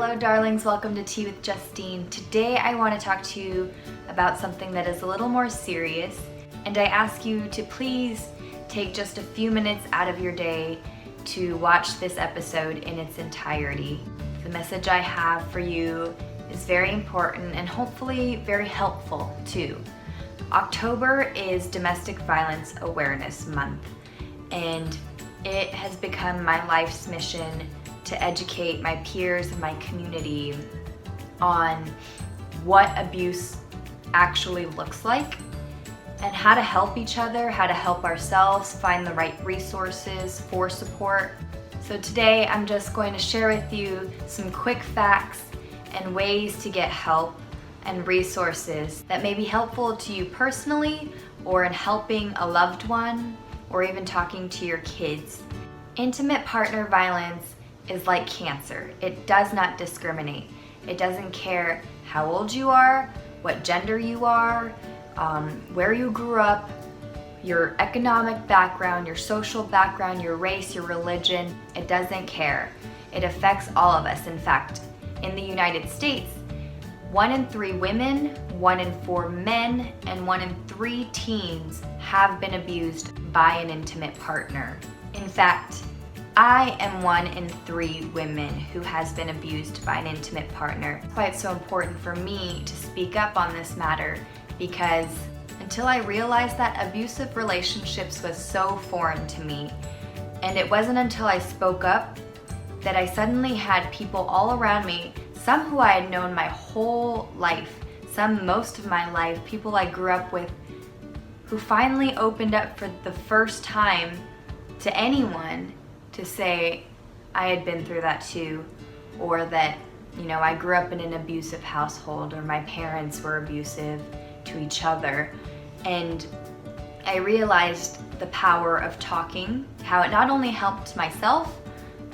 Hello darlings, welcome to Tea with Justine. Today I want to talk to you about something that is a little more serious, and I ask you to please take just a few minutes out of your day to watch this episode in its entirety. The message I have for you is very important and hopefully very helpful too. October is Domestic Violence Awareness Month, and it has become my life's mission to educate my peers and my community on what abuse actually looks like and how to help each other, how to help ourselves find the right resources for support. So today I'm just going to share with you some quick facts and ways to get help and resources that may be helpful to you personally or in helping a loved one or even talking to your kids. Intimate partner violence is like cancer. It does not discriminate. It doesn't care how old you are, what gender you are, where you grew up, your economic background, your social background, your race, your religion. It doesn't care. It affects all of us. In fact, in the United States, 1 in 3 women, 1 in 4 men, and 1 in 3 teens have been abused by an intimate partner. In fact, I am 1 in 3 women who has been abused by an intimate partner. That's why it's so important for me to speak up on this matter, because until I realized that abusive relationships was so foreign to me, and it wasn't until I spoke up that I suddenly had people all around me, some who I had known my whole life, some most of my life, people I grew up with, who finally opened up for the first time to anyone to say I had been through that too, or that, I grew up in an abusive household, or my parents were abusive to each other. And I realized the power of talking, how it not only helped myself,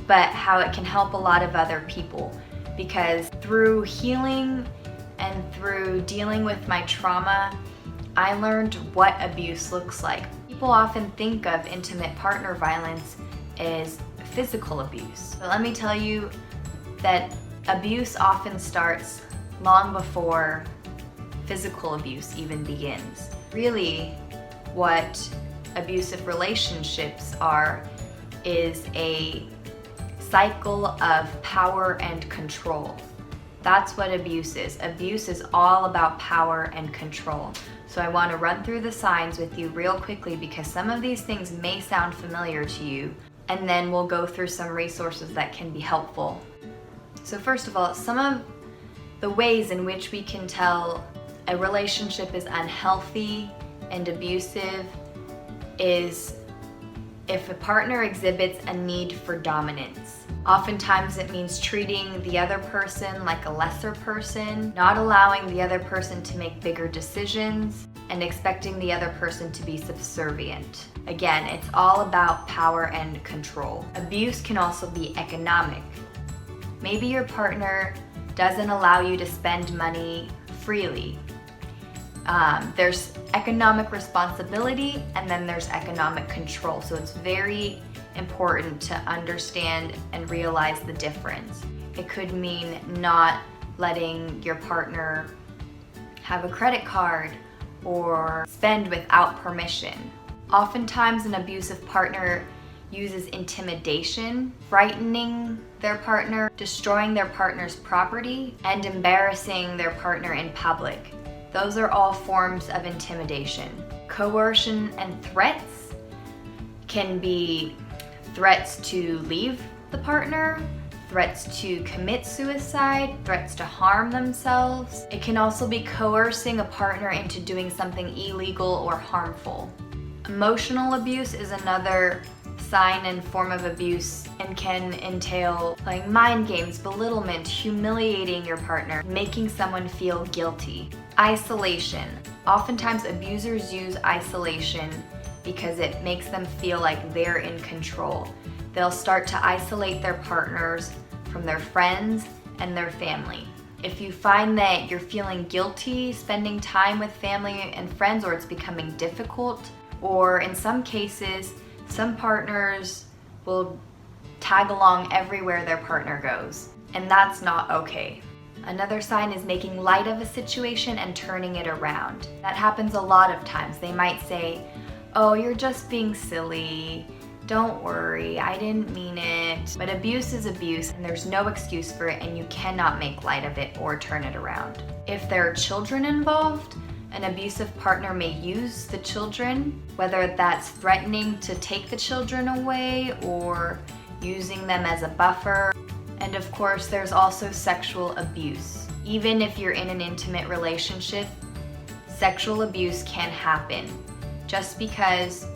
but how it can help a lot of other people. Because through healing and through dealing with my trauma, I learned what abuse looks like. People often think of intimate partner violence is physical abuse. But let me tell you that abuse often starts long before physical abuse even begins. Really, what abusive relationships are is a cycle of power and control. That's what abuse is. Abuse is all about power and control. So I want to run through the signs with you real quickly because some of these things may sound familiar to you, and then we'll go through some resources that can be helpful. So first of all, some of the ways in which we can tell a relationship is unhealthy and abusive is if a partner exhibits a need for dominance. Oftentimes it means treating the other person like a lesser person, not allowing the other person to make bigger decisions, and expecting the other person to be subservient. Again, it's all about power and control. Abuse can also be economic. Maybe your partner doesn't allow you to spend money freely. There's economic responsibility and then there's economic control. So it's very important to understand and realize the difference. It could mean not letting your partner have a credit card or spend without permission. Oftentimes an abusive partner uses intimidation, frightening their partner, destroying their partner's property, and embarrassing their partner in public. Those are all forms of intimidation. Coercion and threats can be threats to leave the partner, threats to commit suicide, threats to harm themselves. It can also be coercing a partner into doing something illegal or harmful. Emotional abuse is another sign and form of abuse and can entail playing mind games, belittlement, humiliating your partner, making someone feel guilty. Isolation. Oftentimes abusers use isolation because it makes them feel like they're in control. They'll start to isolate their partners from their friends and their family. If you find that you're feeling guilty spending time with family and friends, or it's becoming difficult, or in some cases, some partners will tag along everywhere their partner goes. And that's not okay. Another sign is making light of a situation and turning it around. That happens a lot of times. They might say, "Oh, you're just being silly. Don't worry, I didn't mean it." But abuse is abuse, and there's no excuse for it, and you cannot make light of it or turn it around. If there are children involved, an abusive partner may use the children, whether that's threatening to take the children away or using them as a buffer. And of course, there's also sexual abuse. Even if you're in an intimate relationship, sexual abuse can happen. Just because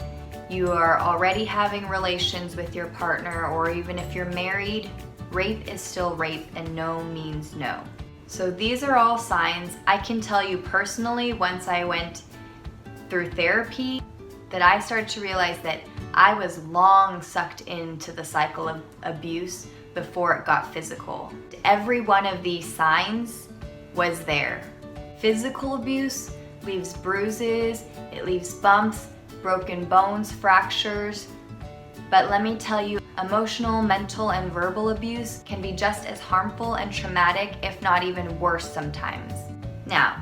you are already having relations with your partner, or even if you're married, rape is still rape and no means no. So these are all signs. I can tell you personally, once I went through therapy, that I started to realize that I was long sucked into the cycle of abuse before it got physical. Every one of these signs was there. Physical abuse leaves bruises, it leaves bumps, broken bones, fractures. But let me tell you, emotional, mental, and verbal abuse can be just as harmful and traumatic, if not even worse sometimes. Now,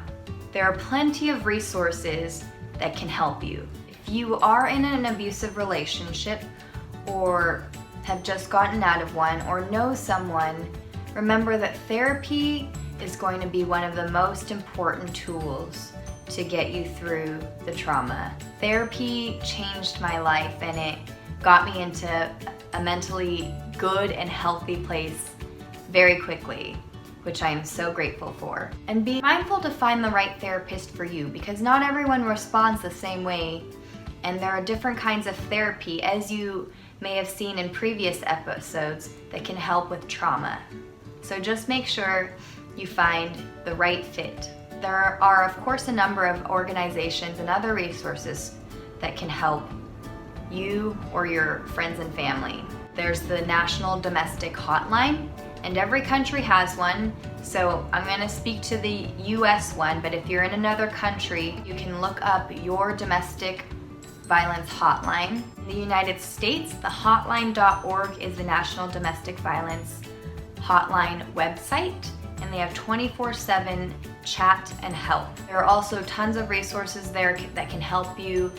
there are plenty of resources that can help you. If you are in an abusive relationship or have just gotten out of one or know someone, remember that therapy is going to be one of the most important tools to get you through the trauma. Therapy changed my life, and it got me into a mentally good and healthy place very quickly, which I am so grateful for. And be mindful to find the right therapist for you, because not everyone responds the same way, and there are different kinds of therapy, as you may have seen in previous episodes, that can help with trauma. So just make sure you find the right fit. There are, of course, a number of organizations and other resources that can help you or your friends and family. There's the National Domestic Hotline, and every country has one. So I'm going to speak to the US one, but if you're in another country, you can look up your domestic violence hotline. In the United States, the hotline.org is the National Domestic Violence Hotline website, and they have 24/7 chat and help. There are also tons of resources there that can help you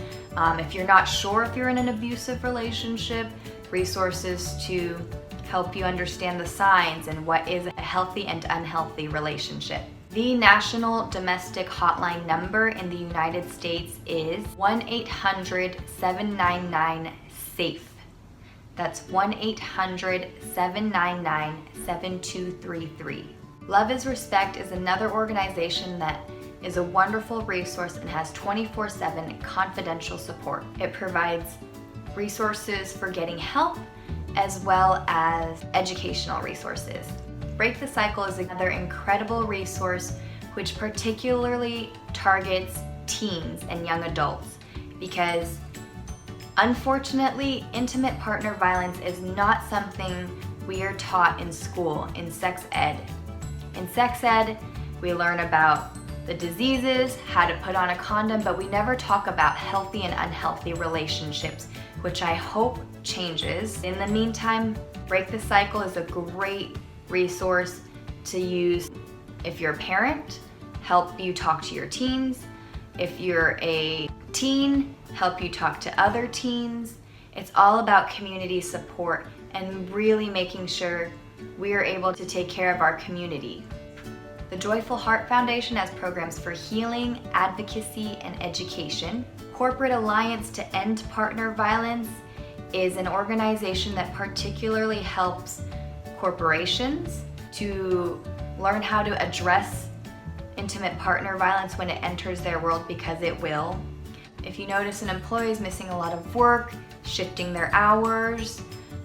if you're not sure if you're in an abusive relationship, resources to help you understand the signs and what is a healthy and unhealthy relationship. The National Domestic Hotline number in the United States is 1-800-799-SAFE. That's 1-800-799-7233. Love is Respect is another organization that is a wonderful resource and has 24/7 confidential support. It provides resources for getting help as well as educational resources. Break the Cycle is another incredible resource which particularly targets teens and young adults, because unfortunately, intimate partner violence is not something we are taught in school, in sex ed. In sex ed, we learn about the diseases, how to put on a condom, but we never talk about healthy and unhealthy relationships, which I hope changes. In the meantime, Break the Cycle is a great resource to use if you're a parent, help you talk to your teens. If you're a teen, help you talk to other teens. It's all about community support and really making sure we are able to take care of our community. The Joyful Heart Foundation has programs for healing, advocacy, and education. Corporate Alliance to End Partner Violence is an organization that particularly helps corporations to learn how to address intimate partner violence when it enters their world, because it will. If you notice an employee is missing a lot of work, shifting their hours,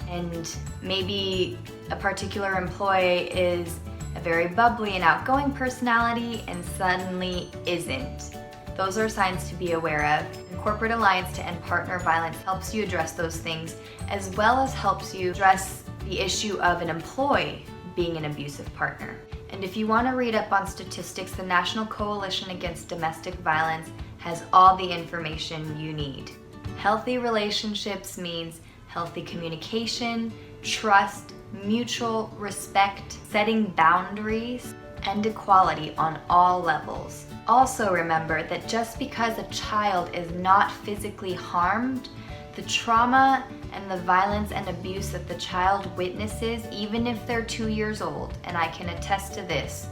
and maybe a particular employee is a very bubbly and outgoing personality and suddenly isn't, those are signs to be aware of. The Corporate Alliance to End Partner Violence helps you address those things, as well as helps you address the issue of an employee being an abusive partner. And if you want to read up on statistics, the National Coalition Against Domestic Violence has all the information you need. Healthy relationships means healthy communication, trust, mutual respect, setting boundaries, and equality on all levels. Also remember that just because a child is not physically harmed, the trauma and the violence and abuse that the child witnesses, even if they're 2 years old, and I can attest to this,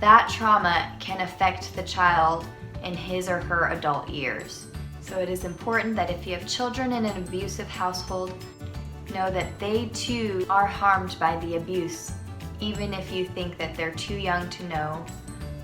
that trauma can affect the child in his or her adult years. So it is important that if you have children in an abusive household, know that they too are harmed by the abuse, even if you think that they're too young to know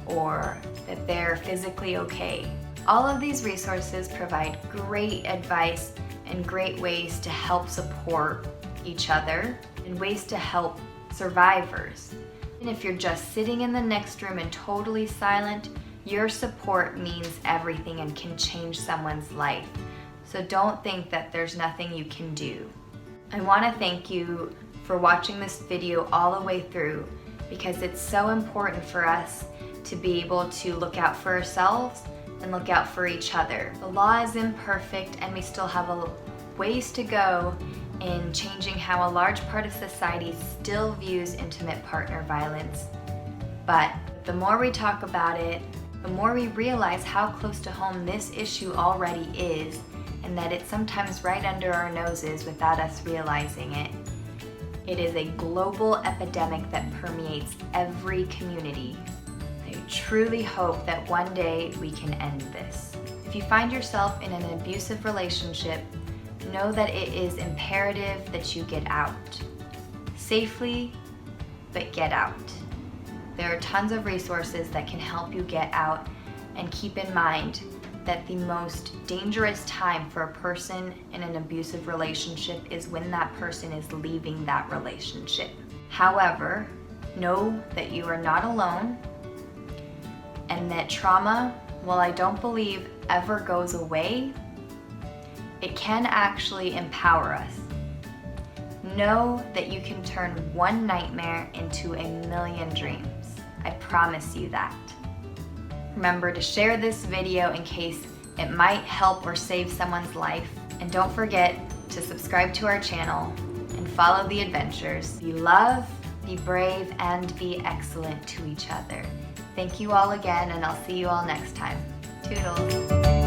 or that they're physically okay. All of these resources provide great advice and great ways to help support each other and ways to help survivors. And if you're just sitting in the next room and totally silent, your support means everything and can change someone's life. So don't think that there's nothing you can do. I want to thank you for watching this video all the way through, because it's so important for us to be able to look out for ourselves and look out for each other. The law is imperfect and we still have a ways to go in changing how a large part of society still views intimate partner violence. But the more we talk about it, the more we realize how close to home this issue already is, and that it's sometimes right under our noses without us realizing it. It is a global epidemic that permeates every community. I truly hope that one day we can end this. If you find yourself in an abusive relationship, know that it is imperative that you get out. Safely, but get out. There are tons of resources that can help you get out, and keep in mind that the most dangerous time for a person in an abusive relationship is when that person is leaving that relationship. However, know that you are not alone, and that trauma, while I don't believe ever goes away, it can actually empower us. Know that you can turn one nightmare into a million dreams. I promise you that. Remember to share this video in case it might help or save someone's life. And don't forget to subscribe to our channel and follow the adventures. Be love, be brave, and be excellent to each other. Thank you all again, and I'll see you all next time. Toodles.